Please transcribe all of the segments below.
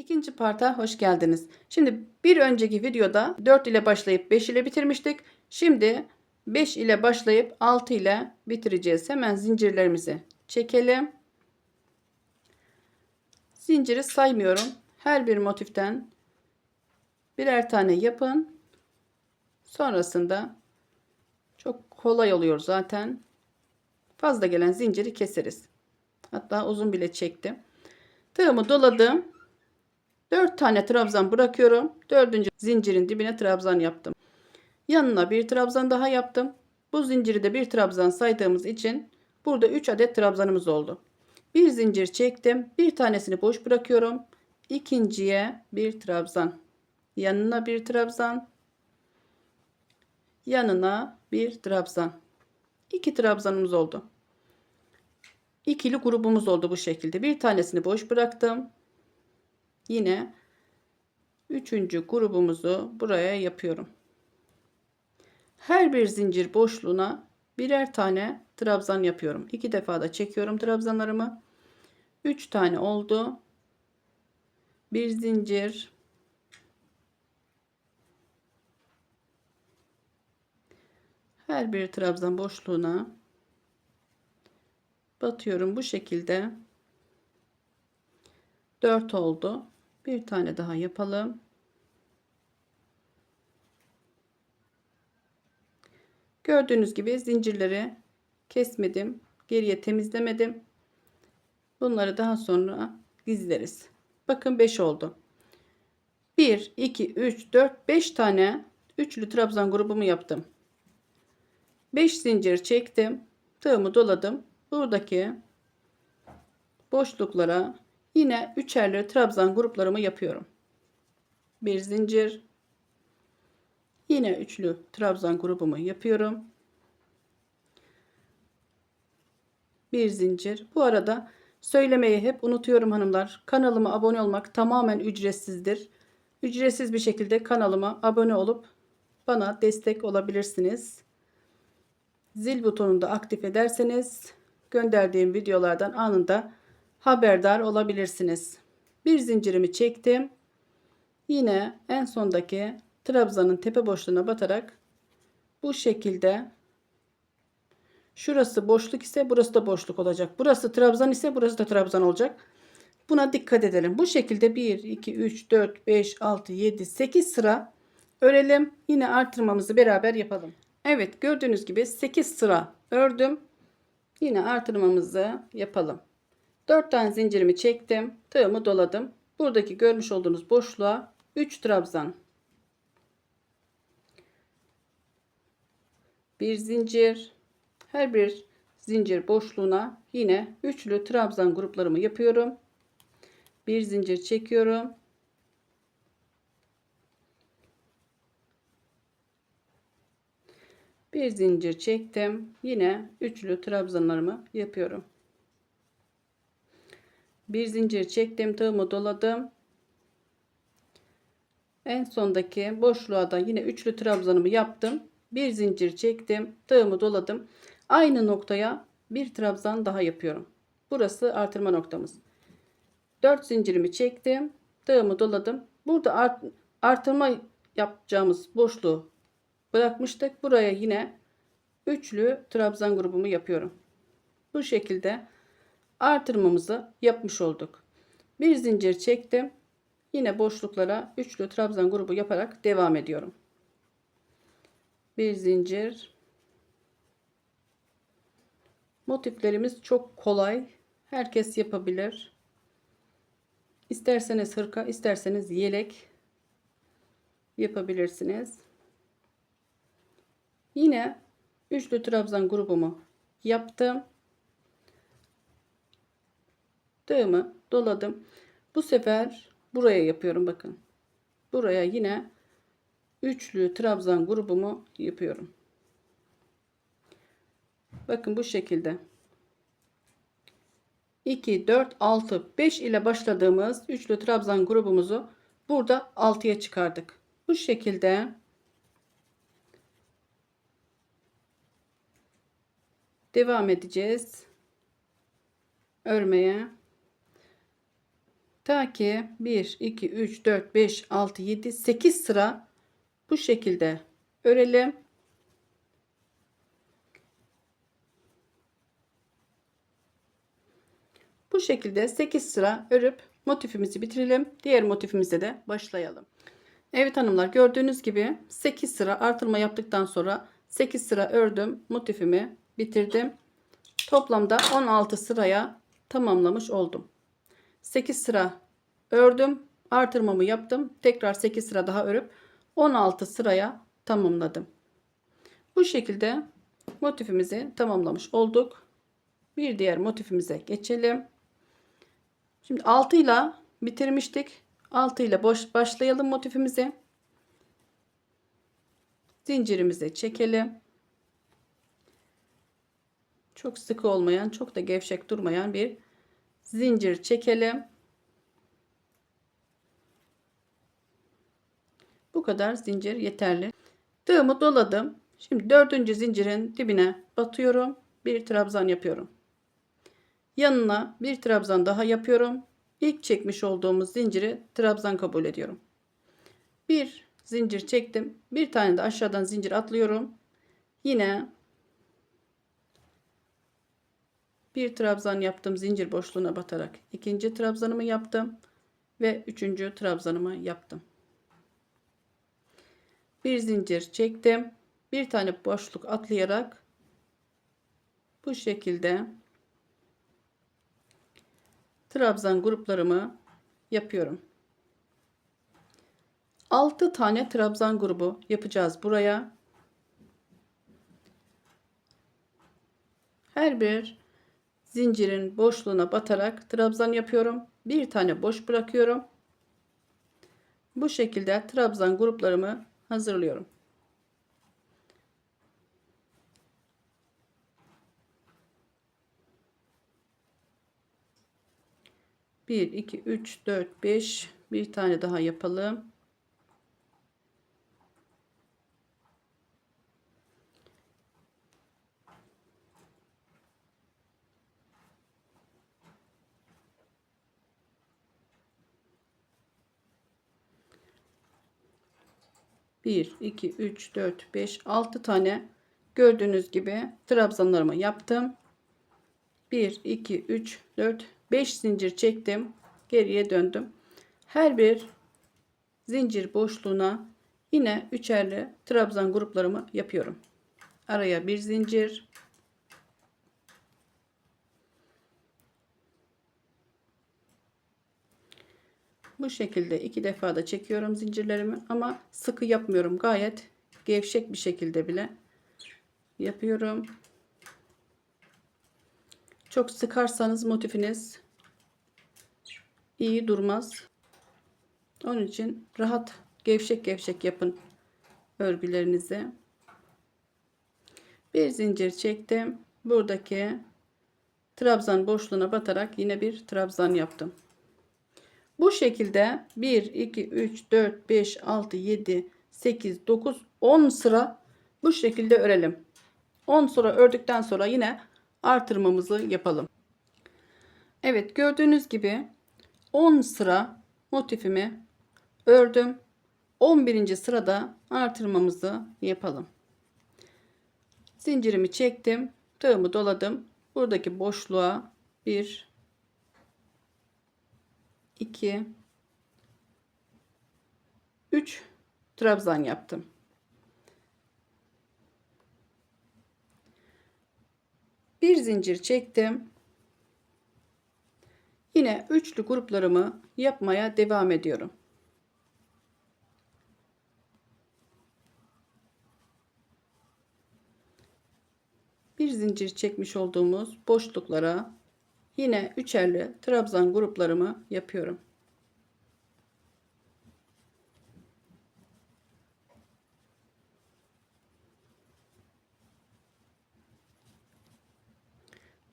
İkinci parta hoş geldiniz. Şimdi bir önceki videoda 4 ile başlayıp 5 ile bitirmiştik. Şimdi 5 ile başlayıp 6 ile bitireceğiz. Hemen zincirlerimizi çekelim. Zinciri saymıyorum. Her bir motiften birer tane yapın. Sonrasında çok kolay oluyor zaten. Fazla gelen zinciri keseriz. Hatta uzun bile çektim. Tığımı doladım. 4 tane trabzan bırakıyorum. 4. zincirin dibine trabzan yaptım. Yanına bir trabzan daha yaptım. Bu zinciri de bir trabzan saydığımız için burada 3 adet trabzanımız oldu. Bir zincir çektim. Bir tanesini boş bırakıyorum. İkinciye bir trabzan. Yanına bir trabzan. Yanına bir trabzan. 2 trabzanımız oldu. İkili grubumuz oldu bu şekilde. Bir tanesini boş bıraktım. Yine üçüncü grubumuzu buraya yapıyorum. Her bir zincir boşluğuna birer tane trabzan yapıyorum. 2 defa da çekiyorum trabzanlarımı. 3 tane oldu. Bir zincir. Her bir trabzan boşluğuna batıyorum bu şekilde. 4 oldu. Bir tane daha yapalım. Gördüğünüz gibi zincirleri kesmedim. Geriye temizlemedim. Bunları daha sonra gizleriz. Bakın 5 oldu. 1, 2, 3, 4, 5 tane üçlü trabzan grubumu yaptım. 5 zincir çektim. Tığımı doladım. Buradaki boşluklara yine üçerli trabzan gruplarımı yapıyorum. Bir zincir. Yine üçlü trabzan grubumu yapıyorum. Bir zincir. Bu arada söylemeyi hep unutuyorum hanımlar. Kanalıma abone olmak tamamen ücretsizdir. Ücretsiz bir şekilde kanalıma abone olup bana destek olabilirsiniz. Zil butonunu da aktif ederseniz gönderdiğim videolardan anında haberdar olabilirsiniz. Bir zincirimi çektim. Yine en sondaki trabzanın tepe boşluğuna batarak bu şekilde, şurası boşluk ise burası da boşluk olacak. Burası trabzan ise burası da trabzan olacak. Buna dikkat edelim. Bu şekilde 1, 2, 3, 4, 5, 6, 7, 8 sıra örelim. Yine artırmamızı beraber yapalım. Evet, gördüğünüz gibi 8 sıra ördüm. Yine artırmamızı yapalım. 4 tane zincirimi çektim. Tığımı doladım. Buradaki görmüş olduğunuz boşluğa 3 trabzan. Bir zincir. Her bir zincir boşluğuna yine üçlü trabzan gruplarımı yapıyorum. Bir zincir çekiyorum. Bir zincir çektim. Yine üçlü trabzanlarımı yapıyorum. Bir zincir çektim. Tığımı doladım. En sondaki boşluğa da yine üçlü trabzanımı yaptım. Bir zincir çektim. Tığımı doladım. Aynı noktaya bir trabzan daha yapıyorum. Burası artırma noktamız. 4 zincirimi çektim. Tığımı doladım. Burada artırma yapacağımız boşluğu bırakmıştık. Buraya yine üçlü trabzan grubumu yapıyorum. Bu şekilde artırmamızı yapmış olduk. Bir zincir çektim. Yine boşluklara üçlü trabzan grubu yaparak devam ediyorum. Bir zincir. Motiflerimiz çok kolay. Herkes yapabilir. İsterseniz hırka, isterseniz yelek yapabilirsiniz. Yine üçlü trabzan grubumu yaptım. Tığımı doladım. Bu sefer buraya yapıyorum, bakın. Buraya yine üçlü trabzan grubumu yapıyorum. Bakın bu şekilde. 2, 4, 6, 5 ile başladığımız üçlü trabzan grubumuzu burada 6'ya çıkardık. Bu şekilde devam edeceğiz örmeye. Ta ki 1, 2, 3, 4, 5, 6, 7, 8 sıra bu şekilde örelim. Bu şekilde 8 sıra örüp motifimizi bitirelim. Diğer motifimize de başlayalım. Evet hanımlar, gördüğünüz gibi 8 sıra artırma yaptıktan sonra 8 sıra ördüm. Motifimi bitirdim. Toplamda 16 sıraya tamamlamış oldum. 8 sıra ördüm. Artırmamı yaptım. Tekrar 8 sıra daha örüp 16 sıraya tamamladım. Bu şekilde motifimizi tamamlamış olduk. Bir diğer motifimize geçelim. Şimdi 6 ile bitirmiştik. 6 ile başlayalım motifimizi. Zincirimizi çekelim. Çok sıkı olmayan, çok da gevşek durmayan bir zincir çekelim. Bu kadar zincir yeterli. Tığımı doladım. Şimdi 4. zincirin dibine batıyorum. Bir trabzan yapıyorum. Yanına bir trabzan daha yapıyorum. İlk çekmiş olduğumuz zinciri trabzan kabul ediyorum. Bir zincir çektim. Bir tane de aşağıdan zincir atlıyorum. Yine bir trabzan yaptım, zincir boşluğuna batarak ikinci trabzanımı yaptım ve üçüncü trabzanımı yaptım. Bir zincir çektim. Bir tane boşluk atlayarak bu şekilde trabzan gruplarımı yapıyorum. 6 tane trabzan grubu yapacağız buraya. Her bir zincirin boşluğuna batarak trabzan yapıyorum. Bir tane boş bırakıyorum. Bu şekilde trabzan gruplarımı hazırlıyorum. Bir, iki, üç, dört, beş. Bir tane daha yapalım. Bir, iki, üç, dört, beş, 6 tane gördüğünüz gibi trabzanlarımı yaptım. 1, 2, 3, 4, 5 zincir çektim. Geriye döndüm. Her bir zincir boşluğuna yine üçerli trabzan gruplarımı yapıyorum. Araya bir zincir. Bu şekilde 2 defa da çekiyorum zincirlerimi ama sıkı yapmıyorum. Gayet gevşek bir şekilde bile yapıyorum. Çok sıkarsanız motifiniz iyi durmaz. Onun için rahat, gevşek gevşek yapın örgülerinizi. Bir zincir çektim. Buradaki trabzan boşluğuna batarak yine bir trabzan yaptım. Bu şekilde 1, 2, 3, 4, 5, 6, 7, 8, 9, 10 sıra bu şekilde örelim. 10 sıra ördükten sonra yine artırmamızı yapalım. Evet, gördüğünüz gibi 10 sıra motifimi ördüm. 11. sırada artırmamızı yapalım. Zincirimi çektim. Tığımı doladım. Buradaki boşluğa 1, 2, 3 trabzan yaptım. Bir zincir çektim. Yine üçlü gruplarımı yapmaya devam ediyorum. Bir zincir çekmiş olduğumuz boşluklara yine üçerli trabzan gruplarımı yapıyorum.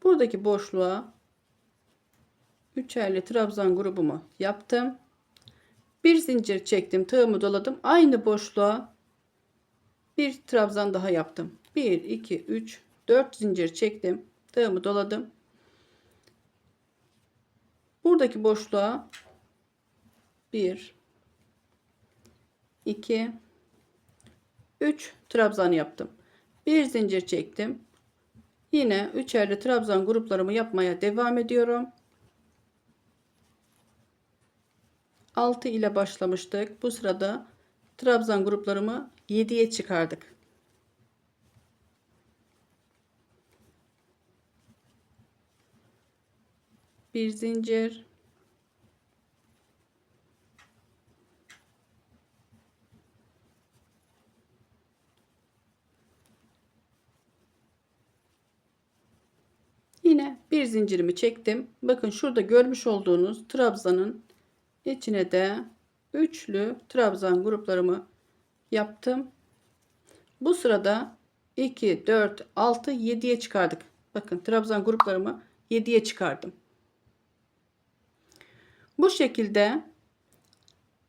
Buradaki boşluğa üçerli trabzan grubumu yaptım. Bir zincir çektim, tığımı doladım. Aynı boşluğa bir trabzan daha yaptım. 1, 2, 3, 4 zincir çektim. Tığımı doladım. Buradaki boşluğa 1 2 3 trabzan yaptım. Bir zincir çektim. Yine üçerli trabzan gruplarımı yapmaya devam ediyorum. 6 ile başlamıştık. Bu sırada trabzan gruplarımı 7'ye çıkardık. Bir zincir, yine bir zincirimi çektim. Bakın şurada görmüş olduğunuz trabzanın içine de üçlü trabzan gruplarımı yaptım. Bu sırada 2 4 6 7'ye çıkardık. Bakın trabzan gruplarımı 7'ye çıkardım. Bu şekilde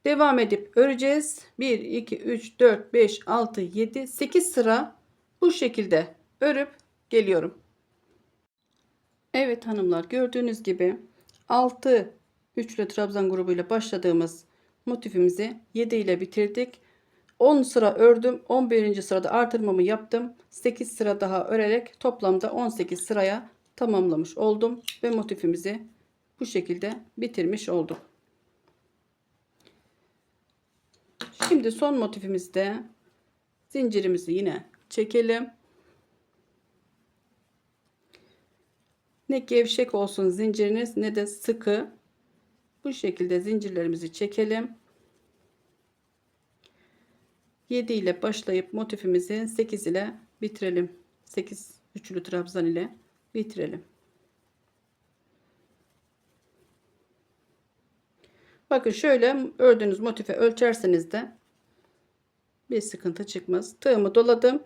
devam edip öreceğiz. 1 2 3 4 5 6 7 8 sıra bu şekilde örüp geliyorum. Evet hanımlar, gördüğünüz gibi 6 üçlü trabzan grubuyla başladığımız motifimizi 7 ile bitirdik. 10 sıra ördüm. 11. sırada artırmamı yaptım. 8 sıra daha örerek toplamda 18 sıraya tamamlamış oldum ve motifimizi bu şekilde bitirmiş olduk. Şimdi son motifimizde zincirimizi yine çekelim. Ne gevşek olsun zinciriniz ne de sıkı. Bu şekilde zincirlerimizi çekelim. 7 ile başlayıp motifimizi 8 ile bitirelim. 8 üçlü trabzan ile bitirelim. Bakın şöyle ördüğünüz motife ölçerseniz de bir sıkıntı çıkmaz. Tığımı doladım.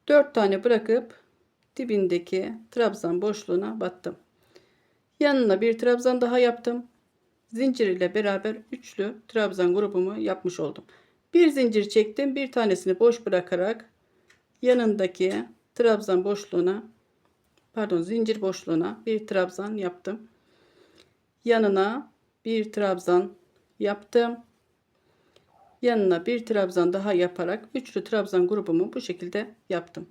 4 tane bırakıp dibindeki trabzan boşluğuna battım. Yanına bir trabzan daha yaptım. Zincir ile beraber üçlü trabzan grubumu yapmış oldum. Bir zincir çektim. Bir tanesini boş bırakarak yanındaki trabzan boşluğuna, pardon, zincir boşluğuna bir trabzan yaptım. Yanına bir trabzan yaptım. Yanına bir trabzan daha yaparak üçlü trabzan grubumu bu şekilde yaptım.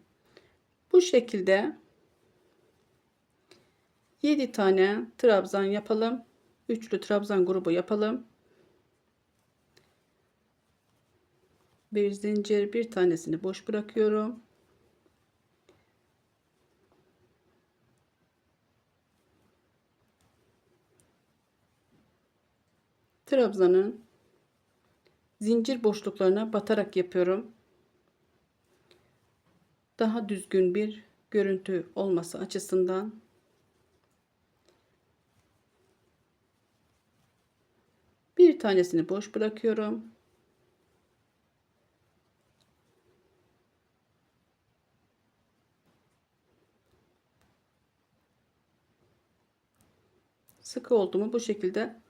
Bu şekilde 7 tane trabzan yapalım. Üçlü trabzan grubu yapalım. Bir zincir, bir tanesini boş bırakıyorum. Trabzanın zincir boşluklarına batarak yapıyorum. Daha düzgün bir görüntü olması açısından. Bir tanesini boş bırakıyorum. Sıkı oldu mu bu şekilde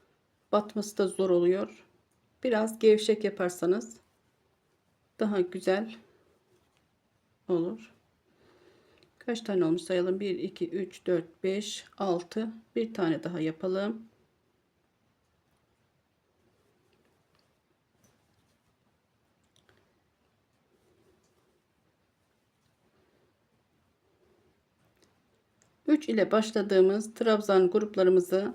batması da zor oluyor. Biraz gevşek yaparsanız daha güzel olur. Kaç tane olmuş sayalım. 1 2 3 4 5 6, bir tane daha yapalım. Üç ile başladığımız trabzan gruplarımızı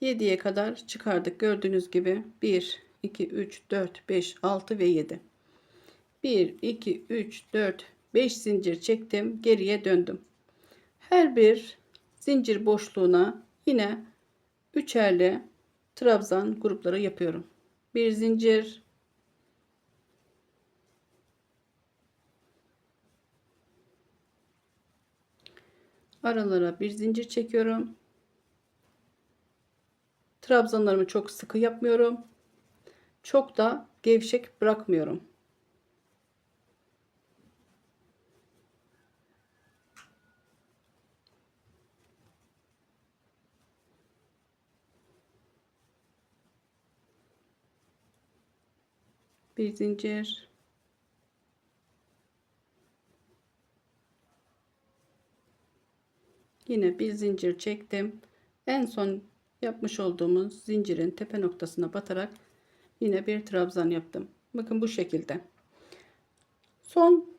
7'ye kadar çıkardık. Gördüğünüz gibi 1 2 3 4 5 6 ve 7. 1 2 3 4 5 zincir çektim, geriye döndüm. Her bir zincir boşluğuna yine üçerli trabzan grupları yapıyorum. Bir zincir, aralara bir zincir çekiyorum. Trabzanlarımı çok sıkı yapmıyorum. Çok da gevşek bırakmıyorum. Bir zincir, yine bir zincir çektim. En son yapmış olduğumuz zincirin tepe noktasına batarak yine bir trabzan yaptım. Bakın bu şekilde. Son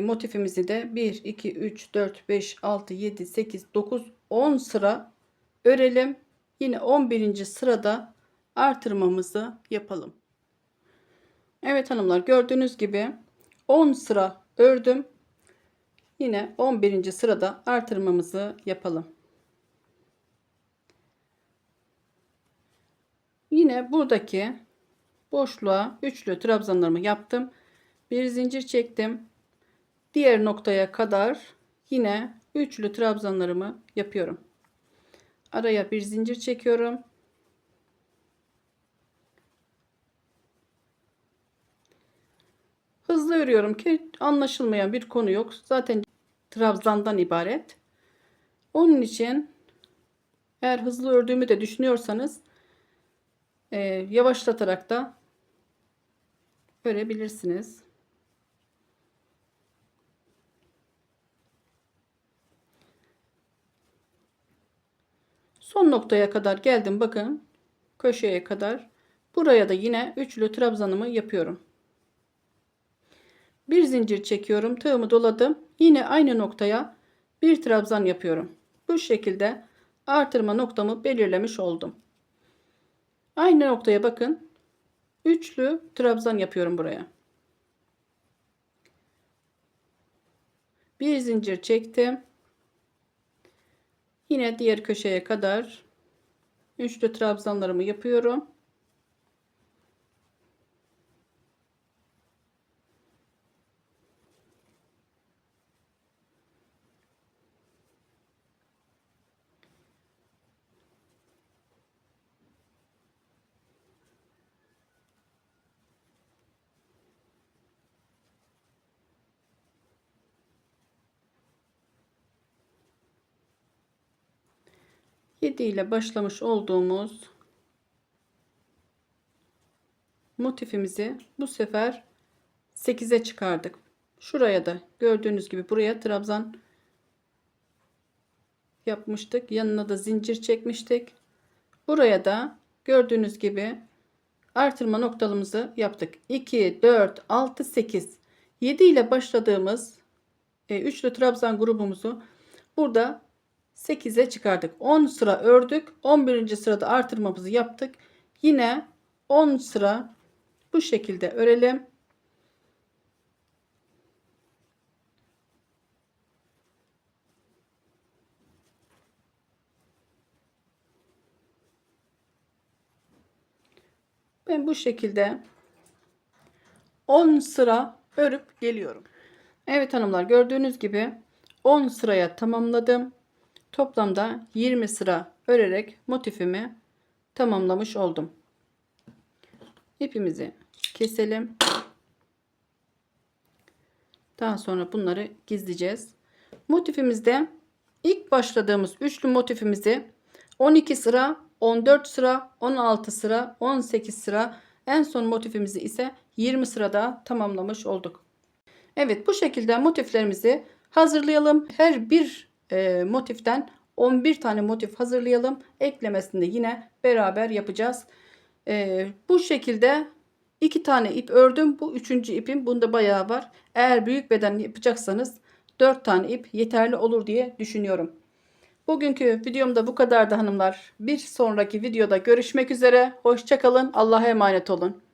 motifimizi de 1, 2, 3, 4, 5, 6, 7, 8, 9, 10 sıra örelim. Yine 11. sırada artırmamızı yapalım. Evet hanımlar, gördüğünüz gibi 10 sıra ördüm. Yine 11. sırada artırmamızı yapalım. Yine buradaki boşluğa üçlü trabzanlarımı yaptım. Bir zincir çektim. Diğer noktaya kadar yine üçlü trabzanlarımı yapıyorum. Araya bir zincir çekiyorum. Hızlı örüyorum ki anlaşılmayan bir konu yok. Zaten trabzandan ibaret. Onun için eğer hızlı ördüğümü de düşünüyorsanız yavaşlatarak da örebilirsiniz. Son noktaya kadar geldim. Bakın köşeye kadar. Buraya da yine üçlü trabzanımı yapıyorum. Bir zincir çekiyorum. Tığımı doladım. Yine aynı noktaya bir trabzan yapıyorum. Bu şekilde artırma noktamı belirlemiş oldum. Aynı noktaya bakın. Üçlü trabzan yapıyorum buraya. Bir zincir çektim. Yine diğer köşeye kadar üçlü trabzanlarımı yapıyorum. Yedi ile başlamış olduğumuz motifimizi bu sefer 8'e çıkardık. Şuraya da gördüğünüz gibi buraya trabzan yapmıştık. Yanına da zincir çekmiştik. Buraya da gördüğünüz gibi artırma noktalarımızı yaptık. 2, 4, 6, 8. 7 ile başladığımız üçlü trabzan grubumuzu burada 8'e çıkardık. 10 sıra ördük. 11. sırada artırmamızı yaptık. Yine 10 sıra bu şekilde örelim. Ben bu şekilde 10 sıra örüp geliyorum. Evet hanımlar, gördüğünüz gibi 10 sıraya tamamladım. Toplamda 20 sıra örerek motifimi tamamlamış oldum. İpimizi keselim. Daha sonra bunları gizleyeceğiz. Motifimizde ilk başladığımız üçlü motifimizi 12 sıra, 14 sıra, 16 sıra, 18 sıra, en son motifimizi ise 20 sırada tamamlamış olduk. Evet, bu şekilde motiflerimizi hazırlayalım. Her bir motiften 11 tane motif hazırlayalım. Eklemesini de yine beraber yapacağız. Bu şekilde 2 tane ip ördüm. Bu 3. ipim. Bunda bayağı var. Eğer büyük beden yapacaksanız 4 tane ip yeterli olur diye düşünüyorum. Bugünkü videomda bu kadardı hanımlar. Bir sonraki videoda görüşmek üzere. Hoşça kalın. Allah'a emanet olun.